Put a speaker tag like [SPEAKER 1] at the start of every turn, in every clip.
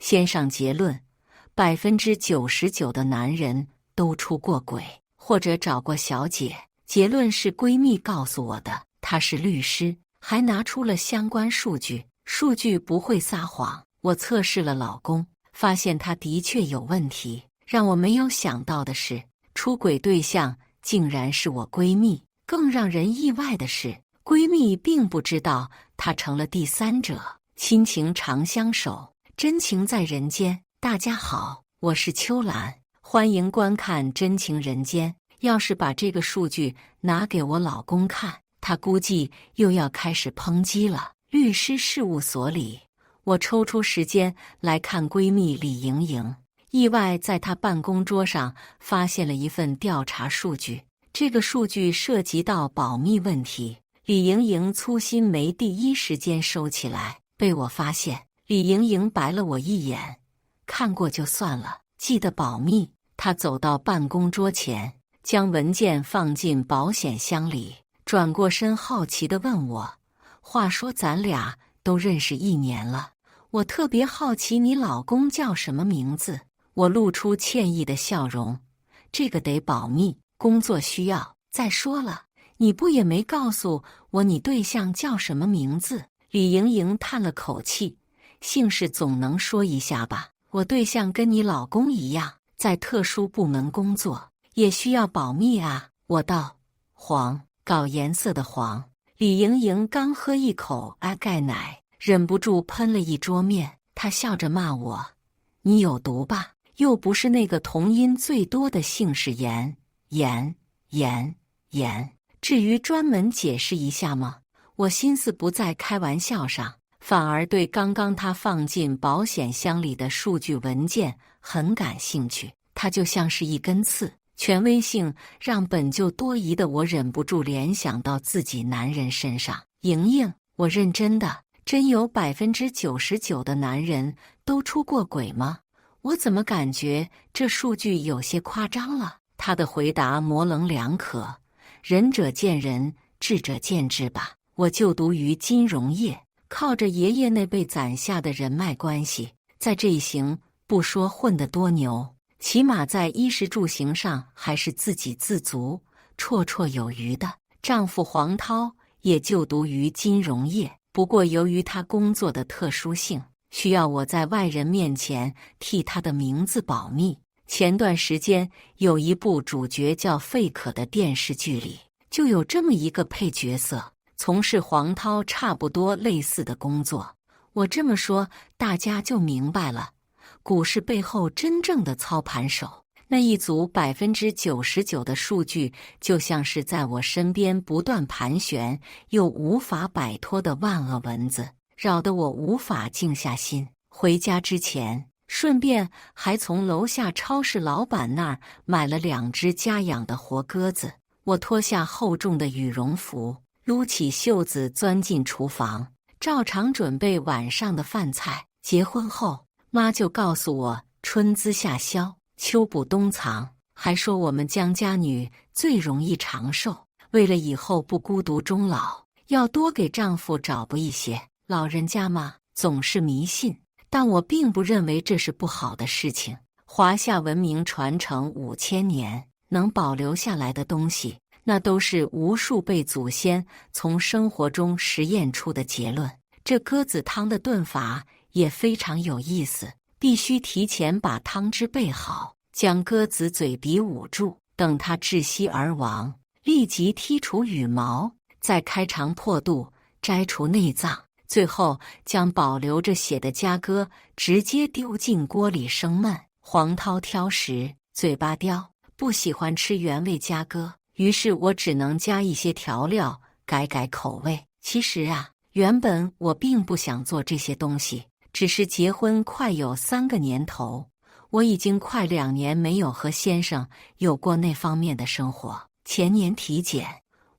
[SPEAKER 1] 先上结论，99%的男人都出过轨，或者找过小姐。结论是闺蜜告诉我的，她是律师，还拿出了相关数据，数据不会撒谎。我测试了老公，发现他的确有问题。让我没有想到的是，出轨对象竟然是我闺蜜。更让人意外的是，闺蜜并不知道她成了第三者。亲情长相守，真情在人间。大家好，我是秋兰，欢迎观看《真情人间》。要是把这个数据拿给我老公看，他估计又要开始抨击了。律师事务所里，我抽出时间来看闺蜜李莹莹，意外在她办公桌上发现了一份调查数据。这个数据涉及到保密问题，李莹莹粗心没第一时间收起来，被我发现。李莹莹白了我一眼，看过就算了，记得保密。她走到办公桌前，将文件放进保险箱里，转过身好奇地问我，话说咱俩都认识1年了，我特别好奇你老公叫什么名字。我露出歉意的笑容，这个得保密，工作需要。再说了，你不也没告诉我你对象叫什么名字？李莹莹叹了口气，姓氏总能说一下吧。我对象跟你老公一样，在特殊部门工作，也需要保密啊。我道，黄，搞颜色的黄。李莹莹刚喝一口阿钙奶，忍不住喷了一桌面。她笑着骂我，你有毒吧？又不是那个同音最多的姓氏严。至于专门解释一下吗？我心思不在开玩笑上，反而对刚刚他放进保险箱里的数据文件很感兴趣。它就像是一根刺，权威性让本就多疑的我忍不住联想到自己男人身上。莹莹，我认真的，真有99%的男人都出过轨吗？我怎么感觉这数据有些夸张了？他的回答模棱两可，仁者见仁，智者见智吧。我就读于金融业，靠着爷爷那辈攒下的人脉关系，在这一行不说混得多牛，起码在衣食住行上还是自给自足，绰绰有余的。丈夫黄涛也就读于金融业，不过由于他工作的特殊性，需要我在外人面前替他的名字保密。前段时间有一部主角叫费可的电视剧里，就有这么一个配角色，从事黄涛差不多类似的工作。我这么说，大家就明白了，股市背后真正的操盘手，那一组99%的数据，就像是在我身边不断盘旋又无法摆脱的万恶蚊子，扰得我无法静下心。回家之前，顺便还从楼下超市老板那儿买了2只家养的活鸽子。我脱下厚重的羽绒服，撸起袖子钻进厨房，照常准备晚上的饭菜。结婚后，妈就告诉我春滋夏消，秋补冬藏，还说我们江家女最容易长寿，为了以后不孤独终老，要多给丈夫找补一些。老人家嘛，总是迷信，但我并不认为这是不好的事情。华夏文明传承5000年，能保留下来的东西，那都是无数辈祖先从生活中实验出的结论。这鸽子汤的炖法也非常有意思，必须提前把汤汁备好，将鸽子嘴鼻捂住，等它窒息而亡，立即剔除羽毛，再开肠破肚，摘除内脏，最后将保留着血的家鸽直接丢进锅里生焖。黄涛挑食，嘴巴刁，不喜欢吃原味家鸽，于是我只能加一些调料，改改口味。其实啊，原本我并不想做这些东西，只是结婚快有3个年头，我已经快2年没有和先生有过那方面的生活。前年体检，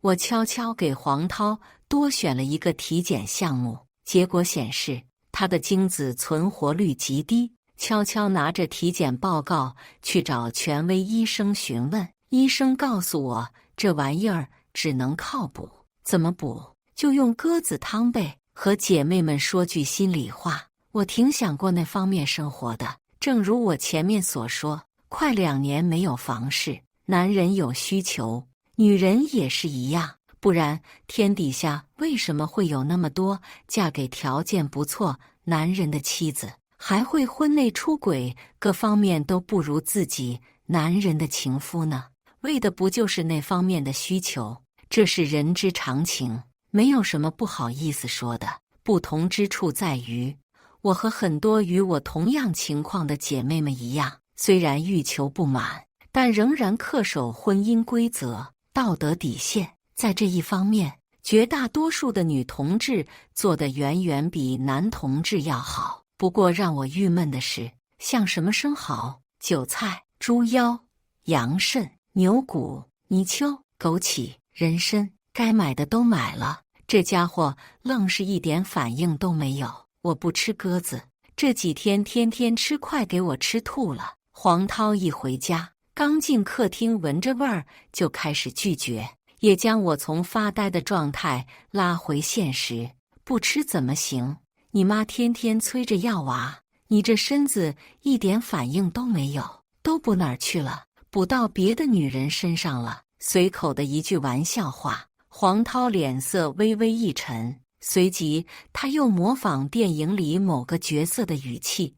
[SPEAKER 1] 我悄悄给黄涛多选了一个体检项目，结果显示他的精子存活率极低。悄悄拿着体检报告去找权威医生询问，医生告诉我这玩意儿只能靠补。怎么补？就用鸽子汤呗。和姐妹们说句心里话，我挺想过那方面生活的。正如我前面所说，快2年没有房事，男人有需求，女人也是一样，不然天底下为什么会有那么多嫁给条件不错男人的妻子，还会婚内出轨，各方面都不如自己男人的情夫呢？为的不就是那方面的需求？这是人之常情，没有什么不好意思说的。不同之处在于，我和很多与我同样情况的姐妹们一样，虽然欲求不满，但仍然恪守婚姻规则、道德底线。在这一方面，绝大多数的女同志做得远远比男同志要好。不过让我郁闷的是，像什么生蚝、韭菜、猪腰、羊肾、牛骨、泥鳅、枸杞、人参，该买的都买了，这家伙愣是一点反应都没有。我不吃鸽子，这几天天天吃，快给我吃吐了。黄涛一回家，刚进客厅闻着味儿就开始拒绝，也将我从发呆的状态拉回现实。不吃怎么行？你妈天天催着要娃，你这身子一点反应都没有，都补哪儿去了？补到别的女人身上了。随口的一句玩笑话，黄涛脸色微微一沉，随即他又模仿电影里某个角色的语气：“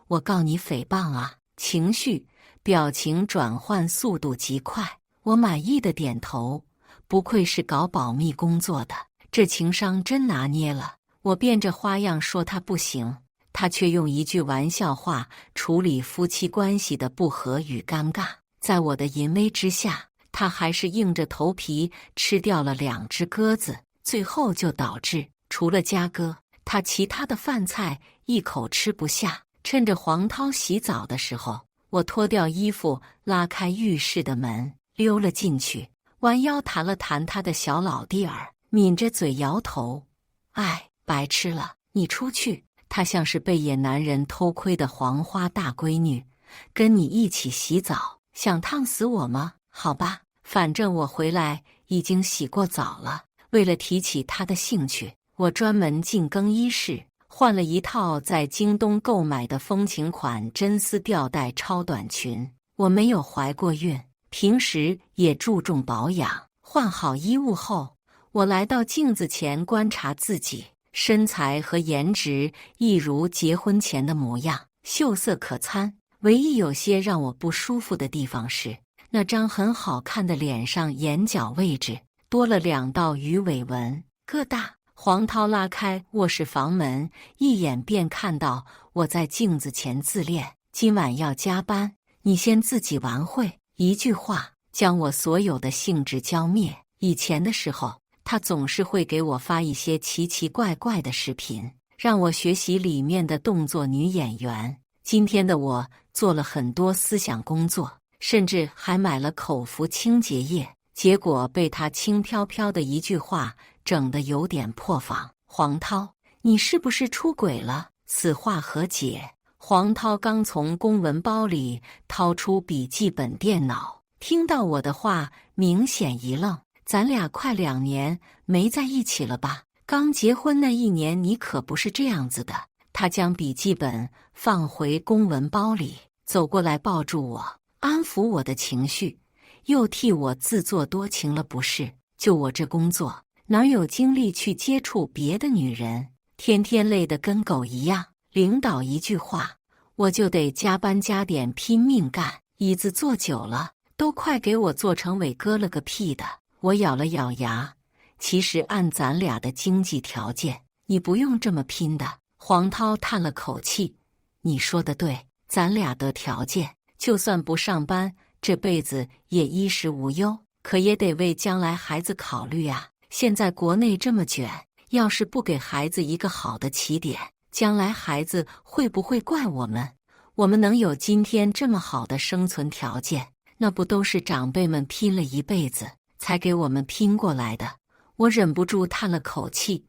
[SPEAKER 1] 我告你诽谤啊！”情绪、表情转换速度极快。我满意的点头，不愧是搞保密工作的，这情商真拿捏了。我变着花样说他不行，他却用一句玩笑话处理夫妻关系的不和与尴尬。在我的淫威之下，他还是硬着头皮吃掉了2只鸽子，最后就导致除了嘉哥，他其他的饭菜一口吃不下。趁着黄涛洗澡的时候，我脱掉衣服，拉开浴室的门，溜了进去，弯腰弹了弹他的小老弟儿，抿着嘴摇头：“哎，白吃了，你出去。”他像是被野男人偷窥的黄花大闺女，跟你一起洗澡，想烫死我吗？好吧，反正我回来已经洗过澡了。为了提起他的兴趣，我专门进更衣室换了一套在京东购买的风情款真丝吊带超短裙。我没有怀过孕，平时也注重保养。换好衣物后，我来到镜子前观察自己，身材和颜值一如结婚前的模样，秀色可餐。唯一有些让我不舒服的地方是，那张很好看的脸上眼角位置多了2道鱼尾纹，疙瘩。黄涛拉开卧室房门，一眼便看到我在镜子前自恋。今晚要加班，你先自己玩会。一句话将我所有的兴致浇灭。以前的时候，他总是会给我发一些奇奇怪怪的视频，让我学习里面的动作女演员。今天的我做了很多思想工作，甚至还买了口服清洁液，结果被他轻飘飘的一句话整得有点破防。黄涛，你是不是出轨了？此话何解？黄涛刚从公文包里掏出笔记本电脑，听到我的话明显一愣。咱俩快2年没在一起了吧？刚结婚那1年你可不是这样子的。他将笔记本放回公文包里，走过来抱住我，安抚我的情绪，又替我自作多情了不是？就我这工作，哪有精力去接触别的女人？天天累得跟狗一样，领导一句话，我就得加班加点拼命干，椅子坐久了，都快给我坐成伟哥了个屁的。我咬了咬牙，其实按咱俩的经济条件，你不用这么拼的。黄涛叹了口气，你说的对，咱俩的条件，就算不上班，这辈子也衣食无忧，可也得为将来孩子考虑啊。现在国内这么卷，要是不给孩子一个好的起点，将来孩子会不会怪我们？我们能有今天这么好的生存条件，那不都是长辈们拼了一辈子才给我们拼过来的。我忍不住叹了口气，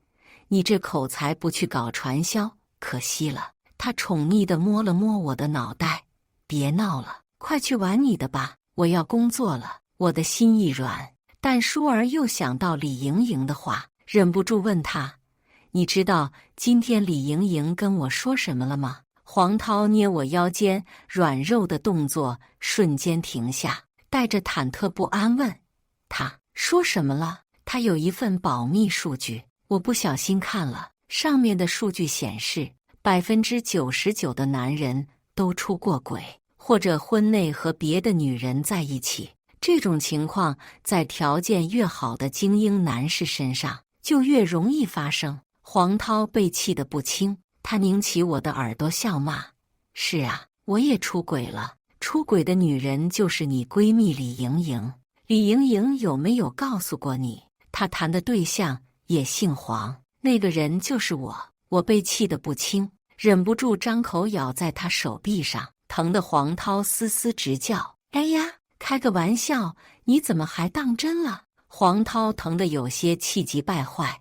[SPEAKER 1] 你这口才不去搞传销，可惜了。他宠溺地摸了摸我的脑袋，别闹了，快去玩你的吧，我要工作了。我的心一软，但舒儿又想到李莹莹的话，忍不住问他，你知道今天李莹莹跟我说什么了吗？黄涛捏我腰间软肉的动作瞬间停下，带着忐忑不安问：他说什么了？他有一份保密数据，我不小心看了，上面的数据显示，99%的男人都出过轨，或者婚内和别的女人在一起。这种情况在条件越好的精英男士身上就越容易发生。黄涛被气得不轻，他拧起我的耳朵笑骂：是啊，我也出轨了，出轨的女人就是你闺蜜李莹莹。李莹莹有没有告诉过你，她谈的对象也姓黄？那个人就是我。我被气得不轻，忍不住张口咬在他手臂上，疼得黄涛嘶嘶直叫。哎呀，开个玩笑，你怎么还当真了？黄涛疼得有些气急败坏，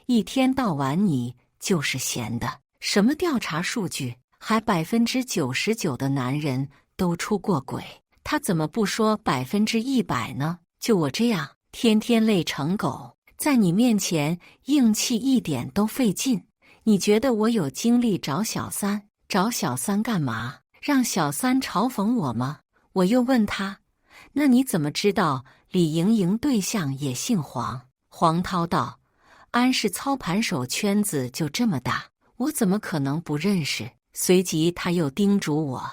[SPEAKER 1] 一天到晚你就是闲的，什么调查数据，还99%的男人都出过轨，他怎么不说100%呢？就我这样，天天累成狗，在你面前硬气一点都费劲。你觉得我有精力找小三？找小三干嘛？让小三嘲讽我吗？我又问他，那你怎么知道李莹莹对象也姓黄？黄涛道，安氏操盘手圈子就这么大，我怎么可能不认识？随即他又叮嘱我，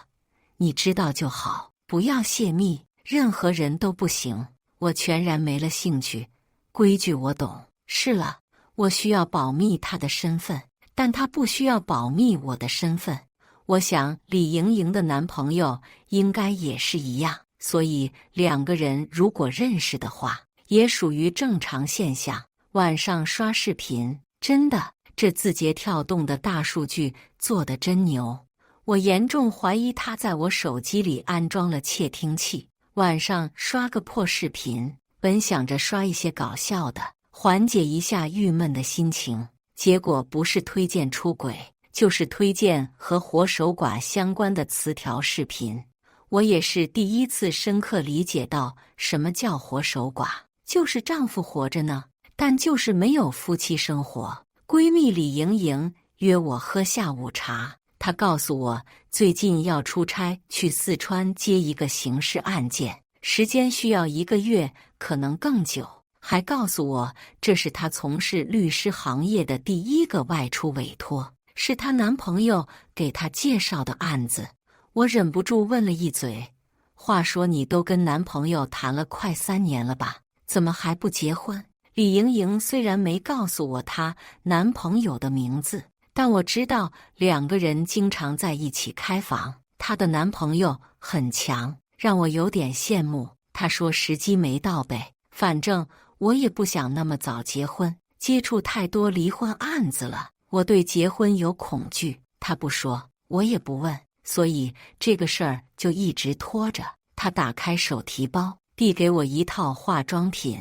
[SPEAKER 1] 你知道就好，不要泄密，任何人都不行。我全然没了兴趣，规矩我懂。是了，我需要保密他的身份，但他不需要保密我的身份。我想李莹莹的男朋友应该也是一样，所以两个人如果认识的话，也属于正常现象。晚上刷视频，真的，这字节跳动的大数据做得真牛。我严重怀疑他在我手机里安装了窃听器。晚上刷个破视频，本想着刷一些搞笑的，缓解一下郁闷的心情，结果不是推荐出轨，就是推荐和活守寡相关的词条视频。我也是第一次深刻理解到什么叫活守寡，就是丈夫活着呢，但就是没有夫妻生活。闺蜜李莹莹约我喝下午茶，她告诉我最近要出差去四川接一个刑事案件，时间需要1个月，可能更久。还告诉我这是她从事律师行业的第1个外出委托，是她男朋友给她介绍的案子。我忍不住问了一嘴，话说你都跟男朋友谈了快3年了吧，怎么还不结婚？李莹莹虽然没告诉我她男朋友的名字，但我知道2个人经常在一起开房，她的男朋友很强，让我有点羡慕。她说时机没到呗，反正我也不想那么早结婚，接触太多离婚案子了，我对结婚有恐惧。她不说，我也不问，所以这个事儿就一直拖着。她打开手提包，递给我1套化妆品，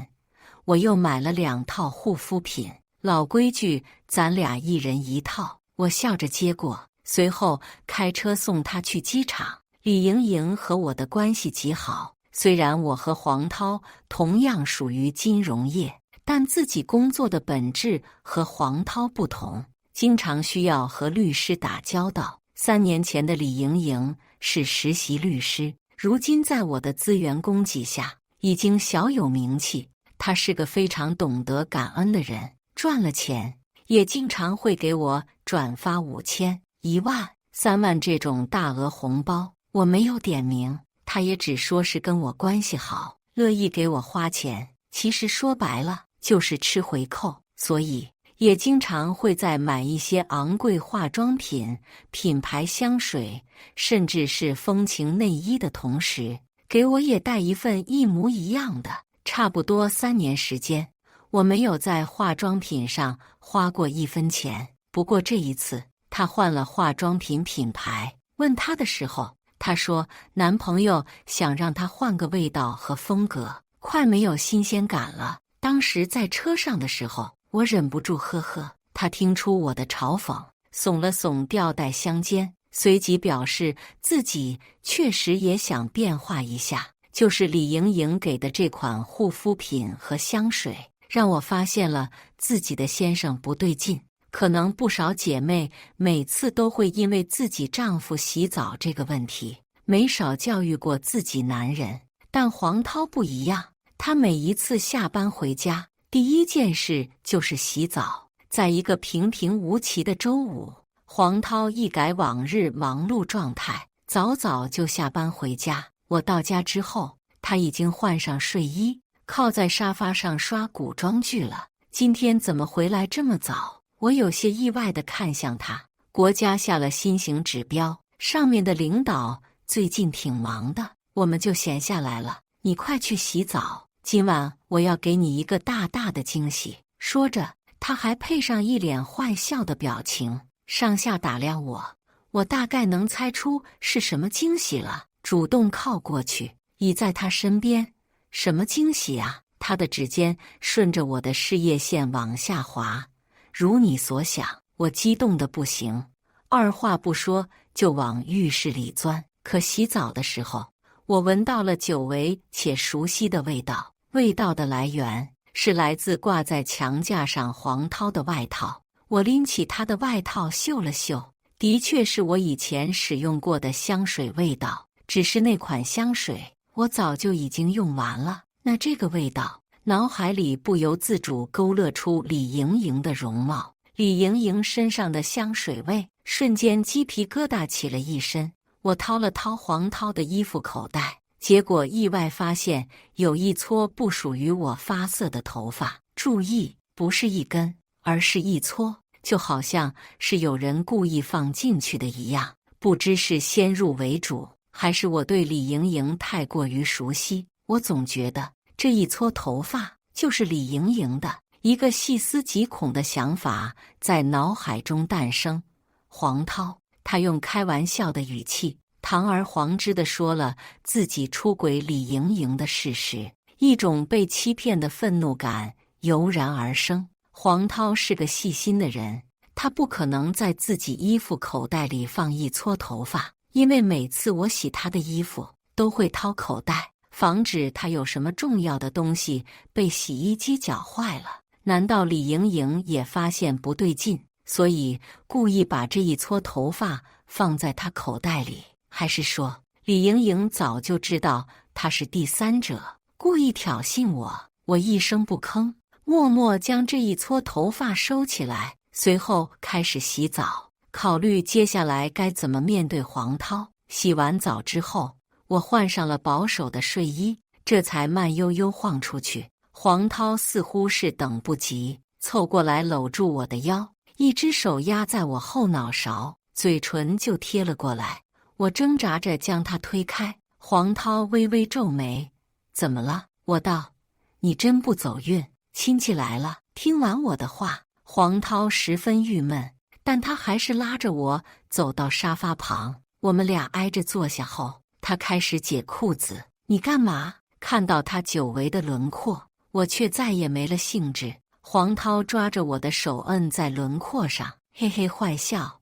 [SPEAKER 1] 我又买了2套护肤品。老规矩，咱俩1人1套。我笑着接过，随后开车送她去机场。李莹莹和我的关系极好，虽然我和黄涛同样属于金融业，但自己工作的本质和黄涛不同，经常需要和律师打交道。3年前的李莹莹是实习律师，如今在我的资源供给下，已经小有名气。她是个非常懂得感恩的人，赚了钱也经常会给我转发5000、1万、3万这种大额红包。我没有点名，她也只说是跟我关系好，乐意给我花钱。其实说白了就是吃回扣，所以也经常会在买一些昂贵化妆品、品牌香水，甚至是风情内衣的同时，给我也带一份一模一样的。差不多3年时间，我没有在化妆品上花过1分钱。不过这一次，她换了化妆品品牌，问她的时候，她说男朋友想让她换个味道和风格，快没有新鲜感了。当时在车上的时候，我忍不住呵呵。她听出我的嘲讽，耸了耸吊带香肩，随即表示自己确实也想变化一下。就是李莹莹给的这款护肤品和香水，让我发现了自己的先生不对劲。可能不少姐妹每次都会因为自己丈夫洗澡这个问题，没少教育过自己男人。但黄涛不一样，他每一次下班回家，第一件事就是洗澡。在一个平平无奇的周五，黄涛一改往日忙碌状态，早早就下班回家。我到家之后，他已经换上睡衣，靠在沙发上刷古装剧了。今天怎么回来这么早？我有些意外地看向他。国家下了新型指标，上面的领导最近挺忙的，我们就闲下来了。你快去洗澡，今晚我要给你一个大大的惊喜。说着，他还配上一脸坏笑的表情，上下打量我。我大概能猜出是什么惊喜了，主动靠过去，倚在他身边。什么惊喜啊？他的指尖顺着我的事业线往下滑。如你所想，我激动得不行，二话不说就往浴室里钻。可洗澡的时候，我闻到了久违且熟悉的味道，味道的来源是来自挂在墙架上黄涛的外套。我拎起他的外套嗅了嗅，的确是我以前使用过的香水味道，只是那款香水我早就已经用完了。那这个味道，脑海里不由自主勾勒出李盈莹的容貌。李盈莹身上的香水味，瞬间鸡皮疙瘩起了一身。我掏了掏黄涛的衣服口袋，结果意外发现有一撮不属于我发色的头发。注意，不是一根，而是一撮，就好像是有人故意放进去的一样。不知是先入为主，还是我对李盈莹太过于熟悉，我总觉得这一撮头发就是李盈莹的。一个细思极恐的想法在脑海中诞生。黄涛，他用开玩笑的语气堂而皇之地说了自己出轨李盈莹的事实，一种被欺骗的愤怒感油然而生。黄涛是个细心的人，他不可能在自己衣服口袋里放一撮头发，因为每次我洗他的衣服都会掏口袋，防止他有什么重要的东西被洗衣机搅坏了。难道李盈莹也发现不对劲，所以故意把这一撮头发放在他口袋里？还是说李盈莹早就知道他是第三者，故意挑衅我？我一声不吭，默默将这一撮头发收起来，随后开始洗澡，考虑接下来该怎么面对黄涛。洗完澡之后，我换上了保守的睡衣，这才慢悠悠晃出去。黄涛似乎是等不及，凑过来搂住我的腰，一只手压在我后脑勺，嘴唇就贴了过来。我挣扎着将他推开，黄涛微微皱眉：“怎么了？”我道：“你真不走运，亲戚来了。”听完我的话，黄涛十分郁闷，但他还是拉着我走到沙发旁。我们俩挨着坐下后，他开始解裤子。“你干嘛？”看到他久违的轮廓，我却再也没了兴致。黄涛抓着我的手摁在轮廓上，嘿嘿坏笑：“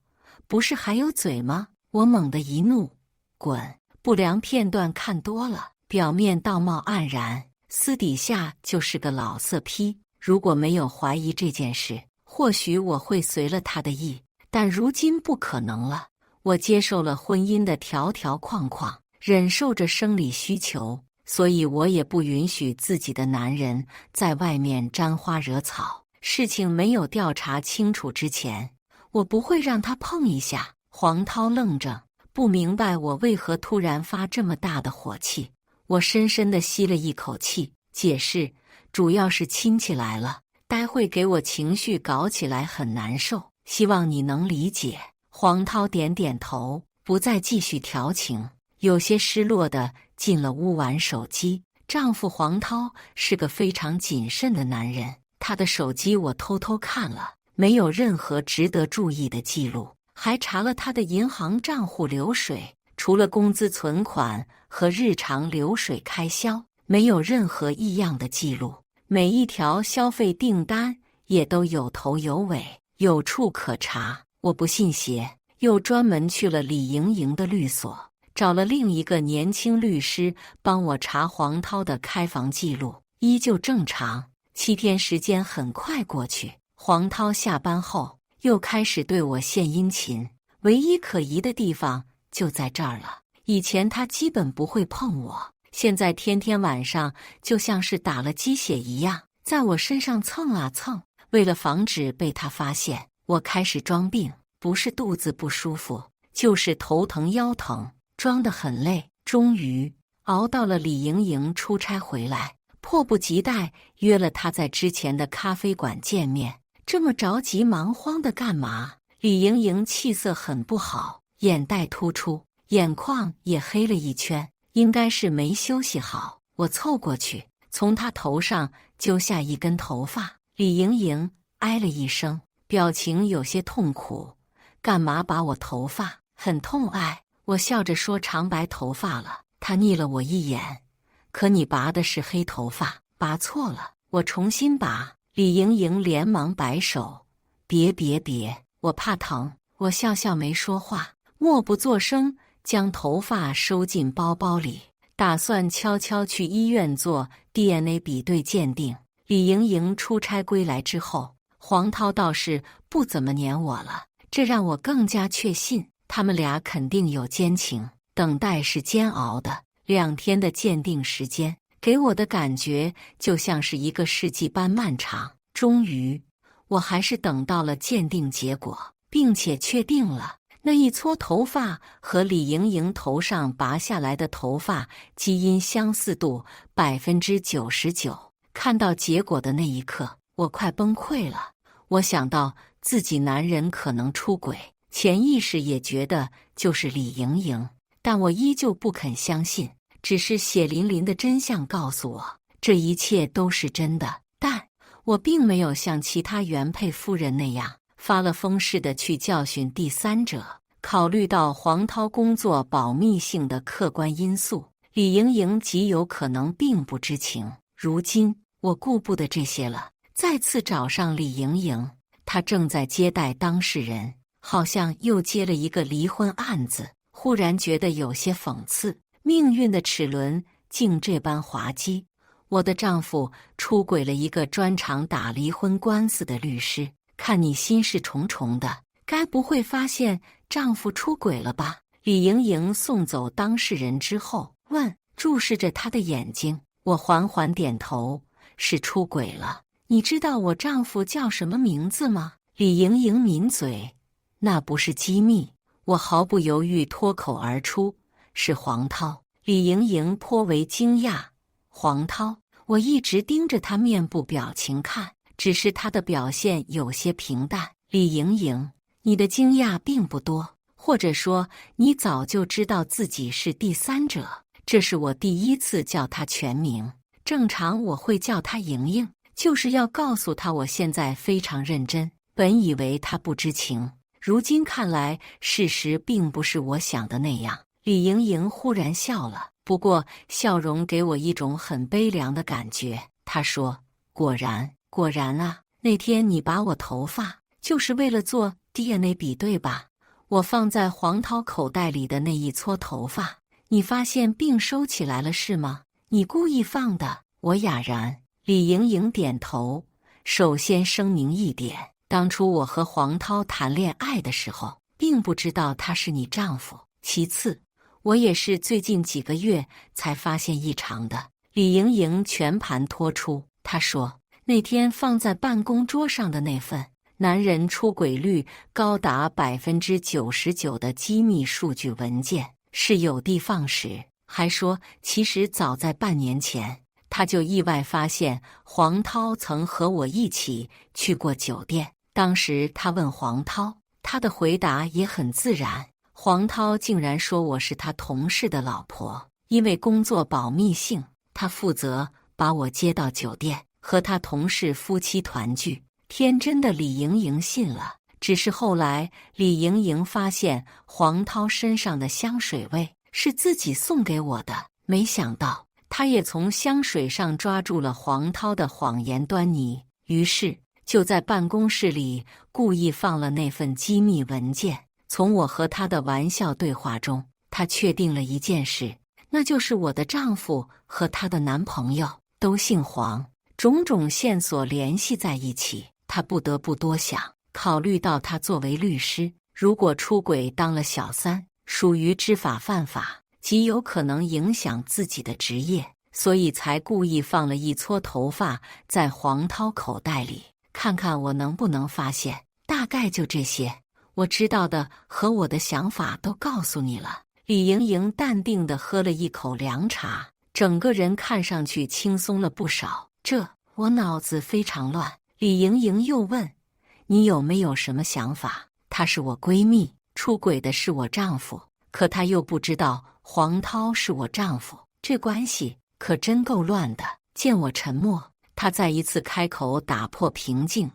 [SPEAKER 1] 不是还有嘴吗？”我猛地一怒：“滚！不良片段看多了，表面道貌岸然，私底下就是个老色批。如果没有怀疑这件事，或许我会随了他的意，但如今不可能了。我接受了婚姻的条条框框，忍受着生理需求，所以我也不允许自己的男人在外面沾花惹草。事情没有调查清楚之前，我不会让他碰一下。”黄涛愣着，不明白我为何突然发这么大的火气。我深深地吸了一口气，解释：“主要是亲戚来了，待会给我情绪搞起来很难受，希望你能理解。”黄涛点点头，不再继续调情，有些失落地进了屋玩手机。丈夫黄涛是个非常谨慎的男人，他的手机我偷偷看了，没有任何值得注意的记录。还查了他的银行账户流水，除了工资存款和日常流水开销，没有任何异样的记录。每一条消费订单也都有头有尾，有处可查。我不信邪，又专门去了李盈莹的律所，找了另一个年轻律师帮我查黄涛的开房记录，依旧正常。7天时间很快过去，黄涛下班后又开始对我献殷勤。唯一可疑的地方就在这儿了，以前他基本不会碰我，现在天天晚上就像是打了鸡血一样，在我身上蹭啊蹭。为了防止被他发现，我开始装病，不是肚子不舒服，就是头疼腰疼，装得很累。终于熬到了李莹莹出差回来，迫不及待约了她在之前的咖啡馆见面。这么着急忙慌的干嘛？李莹莹气色很不好，眼袋突出，眼眶也黑了一圈，应该是没休息好。我凑过去，从她头上揪下一根头发。李莹莹哎了一声，表情有些痛苦。干嘛拔我头发？很痛爱。我笑着说长白头发了。她睨了我一眼，可你拔的是黑头发，拔错了。我重新拔。李莹莹连忙摆手，别，我怕疼。我笑笑没说话，默不作声，将头发收进包包里，打算悄悄去医院做 DNA 比对鉴定。李莹莹出差归来之后，黄涛倒是不怎么黏我了，这让我更加确信他们俩肯定有奸情。等待是煎熬的，2天的鉴定时间给我的感觉就像是一个世纪般漫长。终于，我还是等到了鉴定结果，并且确定了那一撮头发和李莹莹头上拔下来的头发基因相似度99%。看到结果的那一刻，我快崩溃了。我想到自己男人可能出轨，潜意识也觉得就是李莹莹，但我依旧不肯相信。只是血淋淋的真相告诉我，这一切都是真的。但我并没有像其他原配夫人那样发了疯似的去教训第三者。考虑到黄涛工作保密性的客观因素，李莹莹极有可能并不知情。如今我顾不得这些了，再次找上李莹莹，她正在接待当事人，好像又接了一个离婚案子。忽然觉得有些讽刺，命运的齿轮竟这般滑稽。我的丈夫出轨了一个专长打离婚官司的律师，看你心事重重的，该不会发现丈夫出轨了吧？李莹莹送走当事人之后问，注视着他的眼睛。我缓缓点头，是出轨了。你知道我丈夫叫什么名字吗？李莹莹抿嘴，那不是机密。我毫不犹豫脱口而出，是黄涛。李莹莹颇为惊讶，黄涛？我一直盯着他面部表情看，只是他的表现有些平淡。李莹莹，你的惊讶并不多，或者说你早就知道自己是第三者。这是我第一次叫他全名，正常我会叫他莹莹，就是要告诉他我现在非常认真。本以为他不知情，如今看来事实并不是我想的那样。李莹莹忽然笑了，不过笑容给我一种很悲凉的感觉。她说，果然啊，那天你拔我头发就是为了做 DNA 比对吧？我放在黄涛口袋里的那一撮头发，你发现并收起来了是吗？你故意放的。我哑然。李莹莹点头。首先声明一点，当初我和黄涛谈恋爱的时候，并不知道他是你丈夫。其次，我也是最近几个月才发现异常的。李莹莹全盘托出，她说，那天放在办公桌上的那份男人出轨率高达99%的机密数据文件是有的放矢，还说其实早在半年前，他就意外发现黄涛曾和我一起去过酒店。当时他问黄涛，他的回答也很自然。黄涛竟然说我是他同事的老婆，因为工作保密性，他负责把我接到酒店，和他同事夫妻团聚。天真的李莹莹信了，只是后来李莹莹发现黄涛身上的香水味是自己送给我的，没想到她也从香水上抓住了黄涛的谎言端倪，于是就在办公室里故意放了那份机密文件。从我和他的玩笑对话中，他确定了一件事，那就是我的丈夫和他的男朋友都姓黄。种种线索联系在一起，他不得不多想，考虑到他作为律师，如果出轨当了小三，属于知法犯法，极有可能影响自己的职业，所以才故意放了一撮头发在黄涛口袋里，看看我能不能发现。大概就这些，我知道的和我的想法都告诉你了。李莹莹淡定地喝了一口凉茶，整个人看上去轻松了不少。我脑子非常乱。李莹莹又问：“你有没有什么想法？”她是我闺蜜，出轨的是我丈夫，可她又不知道黄涛是我丈夫，这关系可真够乱的。见我沉默，她再一次开口打破平静：“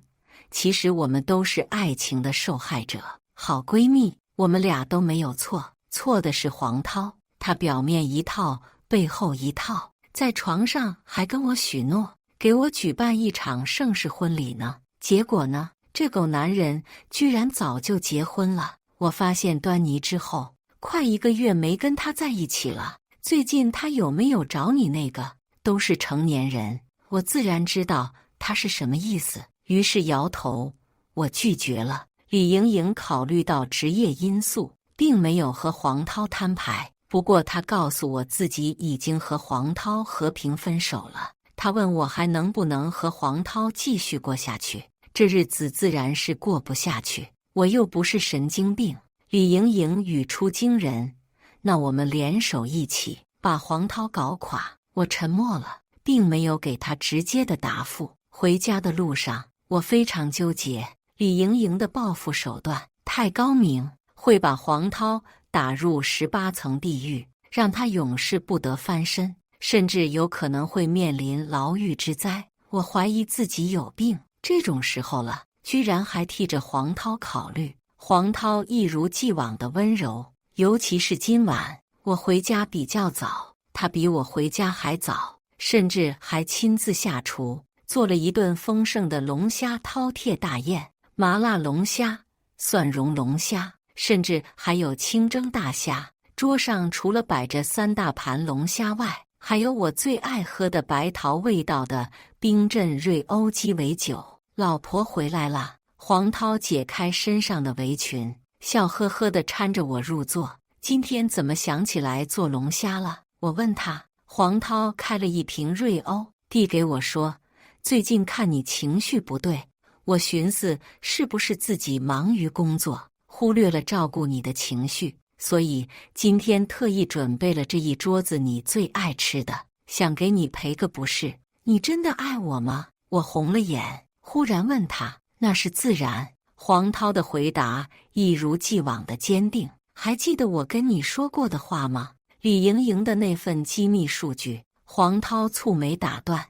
[SPEAKER 1] 其实我们都是爱情的受害者，好闺蜜，我们俩都没有错。错的是黄涛，他表面一套，背后一套，在床上还跟我许诺，给我举办一场盛世婚礼呢。结果呢，这狗男人居然早就结婚了。我发现端倪之后，快1个月没跟他在一起了。最近他有没有找你那个？都是成年人。”我自然知道他是什么意思，于是摇头，我拒绝了。李莹莹考虑到职业因素，并没有和黄涛摊牌，不过她告诉我自己已经和黄涛和平分手了。她问我还能不能和黄涛继续过下去，这日子自然是过不下去。我又不是神经病。李莹莹语出惊人：“那我们联手一起把黄涛搞垮。”我沉默了，并没有给他直接的答复。回家的路上，我非常纠结。李莹莹的报复手段太高明，会把黄涛打入18层地狱，让他永世不得翻身，甚至有可能会面临牢狱之灾。我怀疑自己有病，这种时候了，居然还替着黄涛考虑。黄涛一如既往的温柔，尤其是今晚，我回家比较早，他比我回家还早，甚至还亲自下厨，做了一顿丰盛的龙虾饕餮大宴，麻辣龙虾、蒜蓉龙虾，甚至还有清蒸大虾。桌上除了摆着3大盘龙虾外，还有我最爱喝的白桃味道的冰镇瑞欧鸡尾酒。老婆回来了。黄涛解开身上的围裙，笑呵呵地搀着我入座。今天怎么想起来做龙虾了？我问他。黄涛开了一瓶瑞欧，递给我说：“最近看你情绪不对，我寻思是不是自己忙于工作，忽略了照顾你的情绪，所以今天特意准备了这一桌子你最爱吃的，想给你赔个不是。你真的爱我吗？”我红了眼，忽然问他：“那是自然。”黄涛的回答一如既往的坚定。还记得我跟你说过的话吗？李莹莹的那份机密数据。黄涛蹙眉打断：“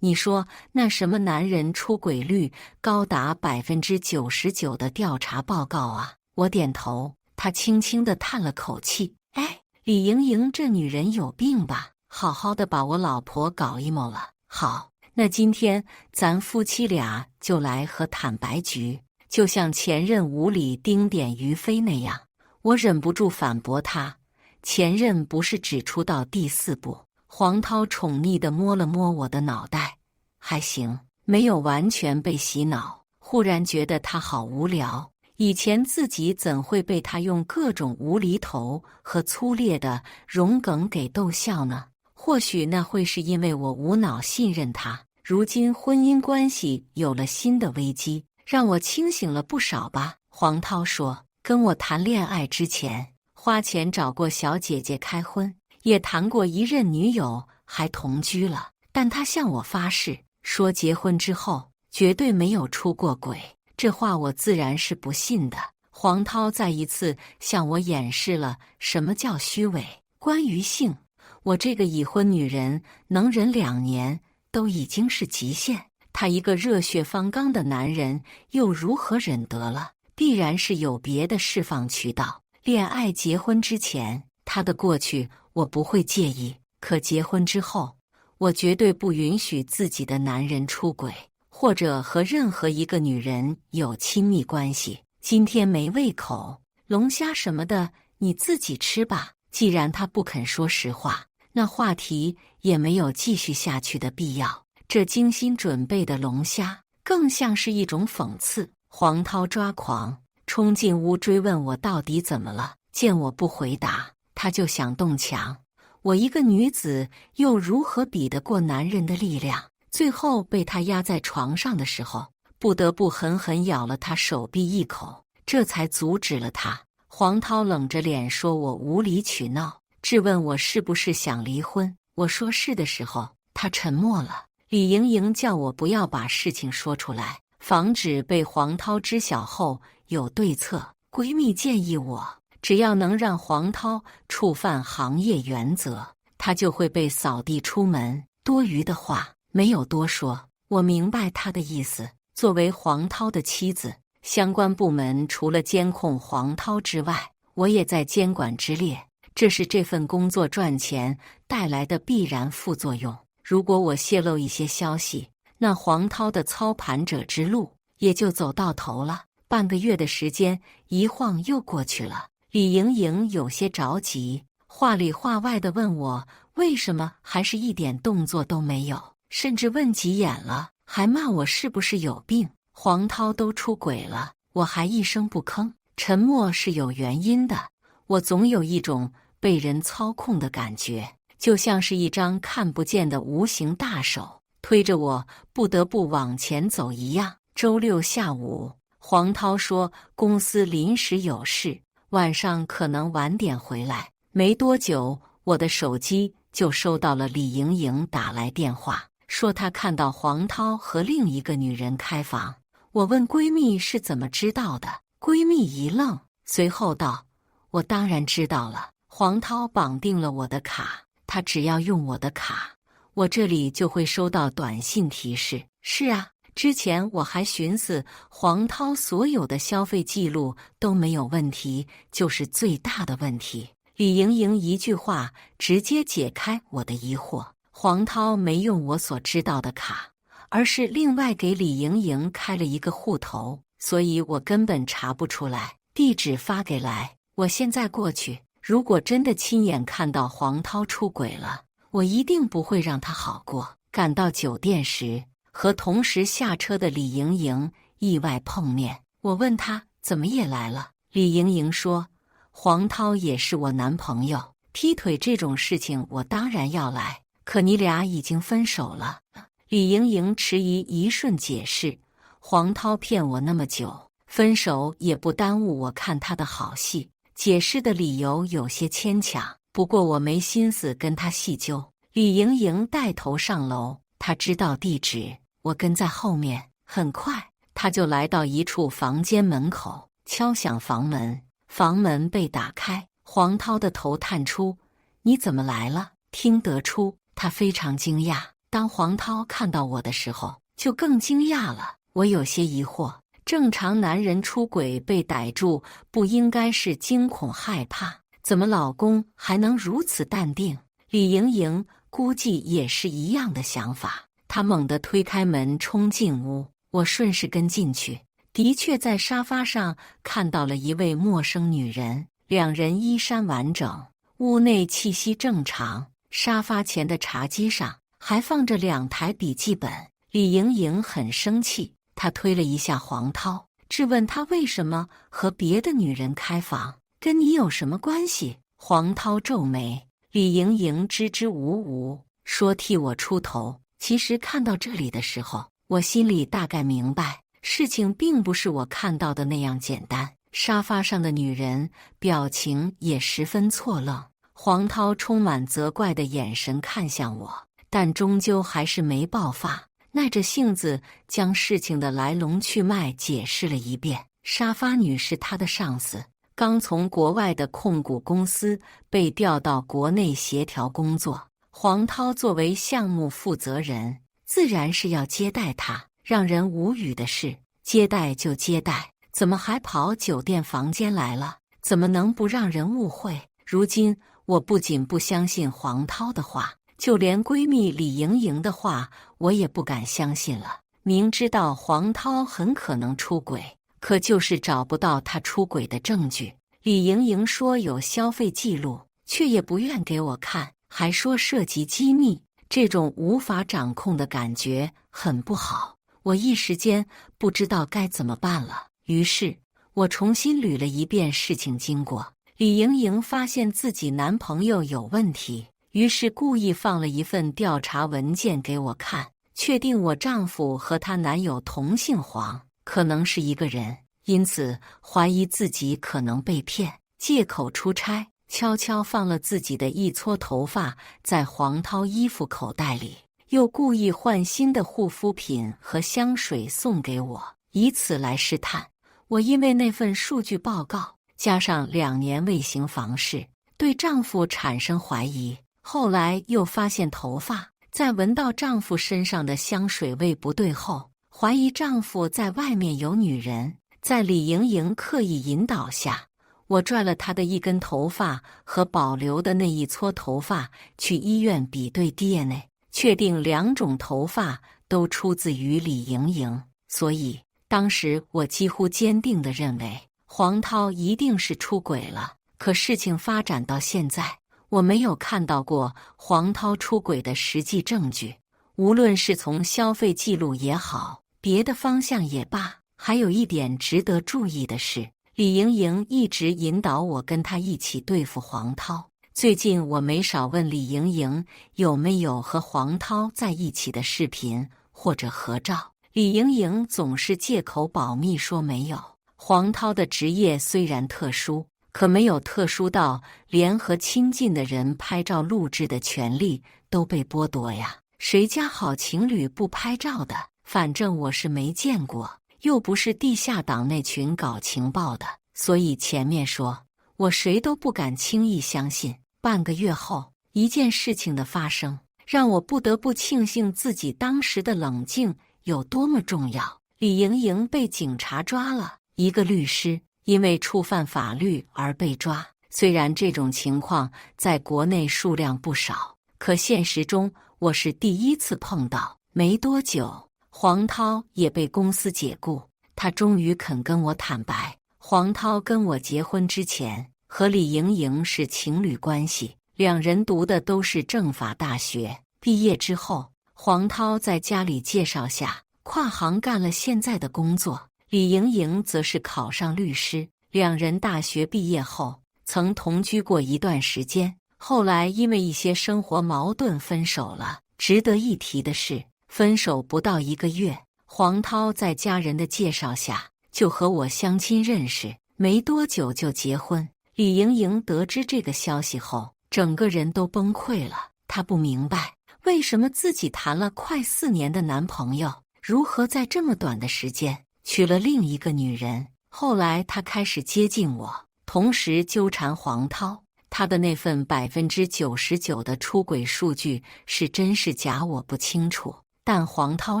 [SPEAKER 1] 你说那什么男人出轨率高达99%的调查报告啊？”我点头。他轻轻地叹了口气：“哎，李莹莹这女人有病吧？好好的把我老婆搞 emo 了。好，那今天咱夫妻俩就来和坦白局，就像前任无理丁点于飞那样。”我忍不住反驳他：“前任不是只出到第4部。”黄涛宠溺地摸了摸我的脑袋：“还行，没有完全被洗脑。”忽然觉得他好无聊，以前自己怎会被他用各种无厘头和粗劣的融梗给逗笑呢？或许那会是因为我无脑信任他。如今婚姻关系有了新的危机，让我清醒了不少吧。黄涛说：“跟我谈恋爱之前，花钱找过小姐姐开荤，也谈过一任女友，还同居了。但他向我发誓，说结婚之后绝对没有出过轨。”这话我自然是不信的。黄涛再一次向我演示了什么叫虚伪。关于性，我这个已婚女人能忍2年都已经是极限，他一个热血方刚的男人又如何忍得了？必然是有别的释放渠道。恋爱结婚之前，他的过去我不会介意，可结婚之后，我绝对不允许自己的男人出轨，或者和任何一个女人有亲密关系。今天没胃口，龙虾什么的你自己吃吧。既然他不肯说实话，那话题也没有继续下去的必要。这精心准备的龙虾更像是一种讽刺。黄涛抓狂，冲进屋追问我到底怎么了。见我不回答，他就想动墙。我一个女子又如何比得过男人的力量？最后被他压在床上的时候，不得不狠狠咬了他手臂一口，这才阻止了他。黄涛冷着脸说我无理取闹，质问我是不是想离婚。我说是的时候，他沉默了。李莹莹叫我不要把事情说出来，防止被黄涛知晓后有对策。闺蜜建议我，只要能让黄涛触犯行业原则，他就会被扫地出门。多余的话没有多说，我明白他的意思。作为黄涛的妻子，相关部门除了监控黄涛之外，我也在监管之列，这是这份工作赚钱带来的必然副作用。如果我泄露一些消息，那黄涛的操盘者之路也就走到头了。半个月的时间一晃又过去了，李莹莹有些着急，话里话外地问我为什么还是一点动作都没有，甚至问急眼了，还骂我是不是有病。黄涛都出轨了，我还一声不吭。沉默是有原因的，我总有一种被人操控的感觉，就像是一张看不见的无形大手推着我不得不往前走一样。周六下午，黄涛说公司临时有事，晚上可能晚点回来。没多久，我的手机就收到了李莹莹打来电话，说她看到黄涛和另一个女人开房。我问闺蜜是怎么知道的，闺蜜一愣，随后道：我当然知道了，黄涛绑定了我的卡，他只要用我的卡，我这里就会收到短信提示。是啊，之前我还寻思黄涛所有的消费记录都没有问题，就是最大的问题。李莹莹一句话直接解开我的疑惑，黄涛没用我所知道的卡，而是另外给李莹莹开了一个户头，所以我根本查不出来。地址发给来，我现在过去。如果真的亲眼看到黄涛出轨了，我一定不会让他好过。赶到酒店时，和同时下车的李莹莹意外碰面，我问她怎么也来了。李莹莹说，黄涛也是我男朋友，劈腿这种事情我当然要来，可你俩已经分手了。李莹莹迟疑一瞬解释，黄涛骗我那么久，分手也不耽误我看他的好戏。解释的理由有些牵强，不过我没心思跟他细究。李莹莹带头上楼，她知道地址，我跟在后面。很快，她就来到一处房间门口，敲响房门。房门被打开，黄涛的头探出：你怎么来了？听得出他非常惊讶。当黄涛看到我的时候，就更惊讶了。我有些疑惑，正常男人出轨被逮住，不应该是惊恐害怕，怎么老公还能如此淡定？李莹莹估计也是一样的想法，她猛地推开门冲进屋，我顺势跟进去。的确在沙发上看到了一位陌生女人，两人衣衫完整，屋内气息正常。沙发前的茶几上还放着2台笔记本。李莹莹很生气，她推了一下黄涛，质问他为什么和别的女人开房，跟你有什么关系？黄涛皱眉，李莹莹支支吾吾说替我出头。其实看到这里的时候，我心里大概明白，事情并不是我看到的那样简单。沙发上的女人表情也十分错愣，黄涛充满责怪的眼神看向我，但终究还是没爆发，耐着性子将事情的来龙去脉解释了一遍。沙发女是他的上司，刚从国外的控股公司被调到国内协调工作，黄涛作为项目负责人，自然是要接待他。让人无语的是，接待就接待，怎么还跑酒店房间来了？怎么能不让人误会？如今我不仅不相信黄涛的话，就连闺蜜李莹莹的话我也不敢相信了。明知道黄涛很可能出轨，可就是找不到他出轨的证据。李莹莹说有消费记录，却也不愿给我看，还说涉及机密，这种无法掌控的感觉很不好。我一时间不知道该怎么办了。于是我重新捋了一遍事情经过。李莹莹发现自己男朋友有问题，于是故意放了一份调查文件给我看，确定我丈夫和她男友同姓黄，可能是一个人，因此怀疑自己可能被骗，借口出差，悄悄放了自己的一撮头发在黄涛衣服口袋里，又故意换新的护肤品和香水送给我，以此来试探我。因为那份数据报告加上2年未行房事，对丈夫产生怀疑。后来又发现头发，在闻到丈夫身上的香水味不对后，怀疑丈夫在外面有女人。在李莹莹刻意引导下，我拽了她的一根头发和保留的那一撮头发去医院比对 DNA， 确定2种头发都出自于李莹莹。所以当时我几乎坚定地认为黄涛一定是出轨了。可事情发展到现在，我没有看到过黄涛出轨的实际证据，无论是从消费记录也好，别的方向也罢。还有一点值得注意的是，李莹莹一直引导我跟她一起对付黄涛。最近我没少问李莹莹有没有和黄涛在一起的视频或者合照，李莹莹总是借口保密说没有。黄涛的职业虽然特殊，可没有特殊到连和亲近的人拍照录制的权利都被剥夺呀。谁家好情侣不拍照的？反正我是没见过，又不是地下党那群搞情报的。所以前面说我谁都不敢轻易相信。半个月后，一件事情的发生让我不得不庆幸自己当时的冷静有多么重要。李莹莹被警察抓了，一个律师因为触犯法律而被抓。虽然这种情况在国内数量不少，可现实中我是第一次碰到。没多久，黄涛也被公司解雇，他终于肯跟我坦白，黄涛跟我结婚之前和李莹莹是情侣关系，2人读的都是政法大学。毕业之后，黄涛在家里介绍下跨行干了现在的工作，李莹莹则是考上律师。2人大学毕业后曾同居过一段时间，后来因为一些生活矛盾分手了。值得一提的是，分手不到1个月，黄涛在家人的介绍下就和我相亲认识，没多久就结婚。李莹莹得知这个消息后，整个人都崩溃了。她不明白为什么自己谈了快4年的男朋友，如何在这么短的时间娶了另一个女人。后来她开始接近我，同时纠缠黄涛。他的那份99%的出轨数据是真是假我不清楚，但黄涛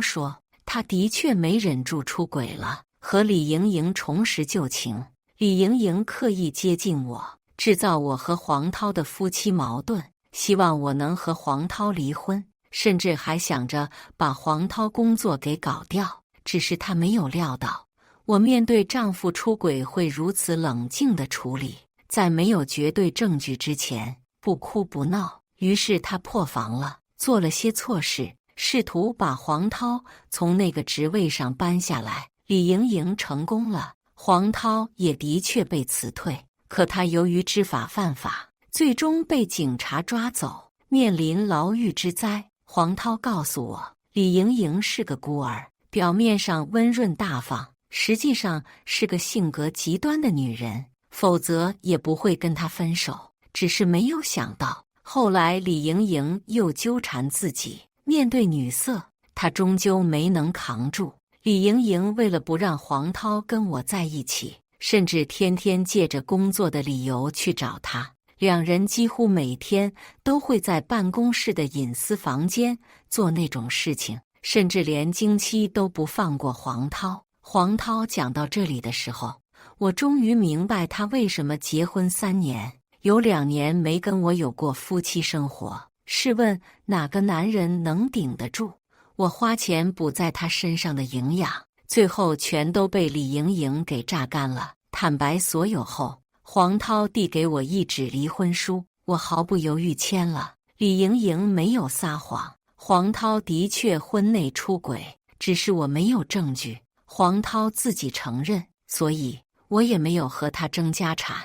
[SPEAKER 1] 说他的确没忍住出轨了，和李莹莹重拾旧情。李莹莹刻意接近我，制造我和黄涛的夫妻矛盾，希望我能和黄涛离婚，甚至还想着把黄涛工作给搞掉。只是她没有料到我面对丈夫出轨会如此冷静地处理，在没有绝对证据之前不哭不闹。于是她破防了，做了些错事，试图把黄涛从那个职位上搬下来。李莹莹成功了，黄涛也的确被辞退，可他由于知法犯法，最终被警察抓走，面临牢狱之灾。黄涛告诉我，李莹莹是个孤儿，表面上温润大方，实际上是个性格极端的女人，否则也不会跟他分手。只是没有想到，后来李莹莹又纠缠自己，面对女色，她终究没能扛住。李莹莹为了不让黄涛跟我在一起，甚至天天借着工作的理由去找他。2人几乎每天都会在办公室的隐私房间做那种事情，甚至连经期都不放过黄涛。黄涛讲到这里的时候，我终于明白他为什么结婚3年，有2年没跟我有过夫妻生活。试问哪个男人能顶得住我花钱补在他身上的营养，最后全都被李莹莹给榨干了。坦白所有后，黄涛递给我一纸离婚书，我毫不犹豫签了。李莹莹没有撒谎，黄涛的确婚内出轨，只是我没有证据。黄涛自己承认，所以我也没有和他争家产，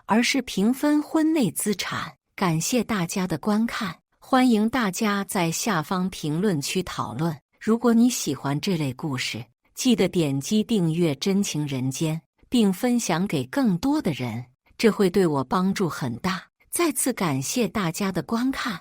[SPEAKER 1] 而是平分婚内资产。感谢大家的观看，欢迎大家在下方评论区讨论。如果你喜欢这类故事，记得点击订阅《真情人间》，并分享给更多的人，这会对我帮助很大。再次感谢大家的观看。